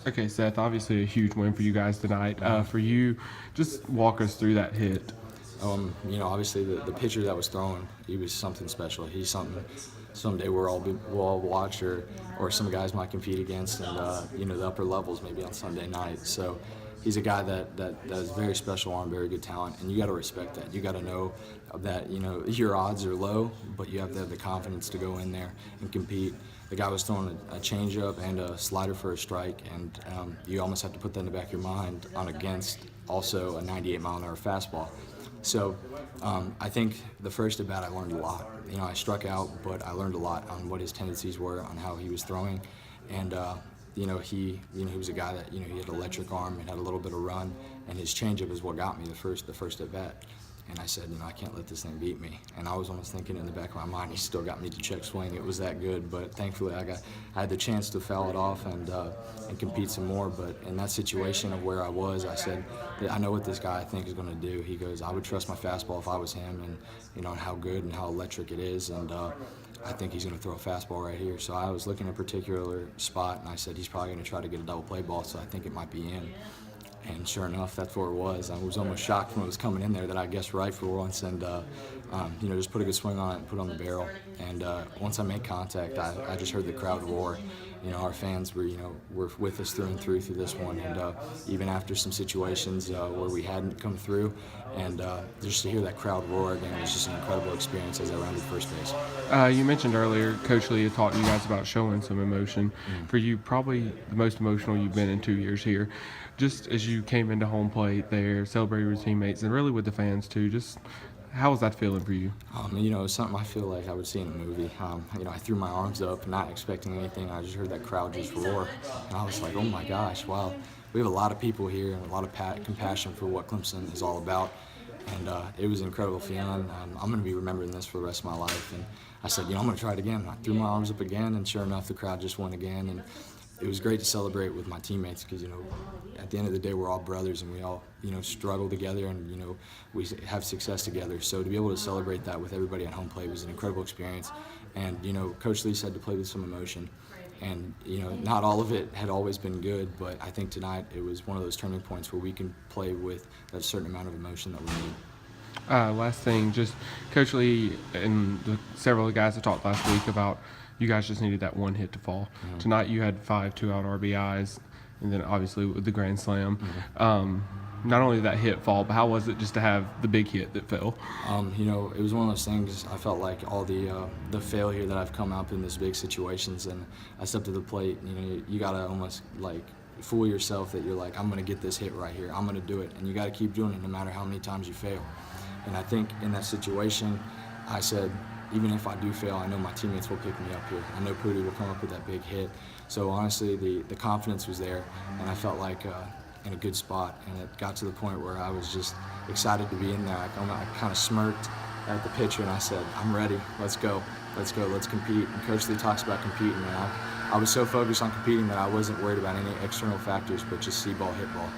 Okay, Seth, obviously a huge win for you guys tonight. For you, just walk us through that hit. Obviously the pitcher that was throwing, he was something special. He's something someday we'll all watch or some guys might compete against, and the upper levels maybe on Sunday night. So he's a guy that is very special arm, very good talent, and you got to respect that. You got to know that your odds are low, but you have to have the confidence to go in there and compete. The guy was throwing a changeup and a slider for a strike, and you almost have to put that in the back of your mind on against also a 98-mile-an-hour fastball. So I think the first at bat I learned a lot. I struck out, but I learned a lot on what his tendencies were, on how he was throwing, and he was a guy that he had an electric arm and had a little bit of run, and his changeup is what got me the first at bat. And I said, I can't let this thing beat me. And I was almost thinking in the back of my mind, he still got me to check swing. It was that good, but thankfully I had the chance to foul it off and compete some more. But in that situation of where I was, I said, I know what this guy I think is going to do. He goes, I would trust my fastball if I was him, and how good and how electric it is. And I think he's going to throw a fastball right here. So I was looking at a particular spot, and I said, he's probably going to try to get a double play ball, so I think it might be in. And sure enough, that's where it was. I was almost shocked when it was coming in there that I guessed right for once, and just put a good swing on it and put it on the barrel. And once I made contact, I just heard the crowd roar. Our fans were with us through and through this one, and even after some situations where we hadn't come through, and just to hear that crowd roar again was just an incredible experience as I rounded first base. You mentioned earlier, Coach Lee had taught you guys about showing some emotion. For you, probably the most emotional you've been in 2 years here. Just as you came into home plate there, celebrated with teammates, and really with the fans too, just how was that feeling for you? It was something I feel like I would see in a movie. I threw my arms up, not expecting anything. I just heard that crowd just roar, and I was like, oh my gosh, wow. We have a lot of people here and a lot of compassion for what Clemson is all about, and it was an incredible feeling. I'm going to be remembering this for the rest of my life, and I said, I'm going to try it again. I threw my arms up again, and sure enough, the crowd just won again, and it was great to celebrate with my teammates because, at the end of the day, we're all brothers and we all, struggle together and, we have success together. So to be able to celebrate that with everybody at home plate was an incredible experience. And, Coach Lee said to play with some emotion. And, not all of it had always been good, but I think tonight it was one of those turning points where we can play with that certain amount of emotion that we need. Last thing, just Coach Lee and several of the guys that talked last week about you guys just needed that one hit to fall. Mm-hmm. Tonight you had 5 2-out RBIs, and then obviously with the grand slam. Mm-hmm. Not only did that hit fall, but how was it just to have the big hit that fell? It was one of those things. I felt like all the failure that I've come up in these big situations, and I stepped to the plate. You gotta almost like fool yourself that you're like, I'm gonna get this hit right here. I'm gonna do it, and you gotta keep doing it no matter how many times you fail. And I think in that situation, I said, even if I do fail, I know my teammates will pick me up here. I know Pooty will come up with that big hit. So honestly, the confidence was there, and I felt like in a good spot. And it got to the point where I was just excited to be in there. I kind of smirked at the pitcher, and I said, I'm ready. Let's go. Let's compete. And Coach Lee talks about competing, and I was so focused on competing that I wasn't worried about any external factors, but just see ball, hit ball.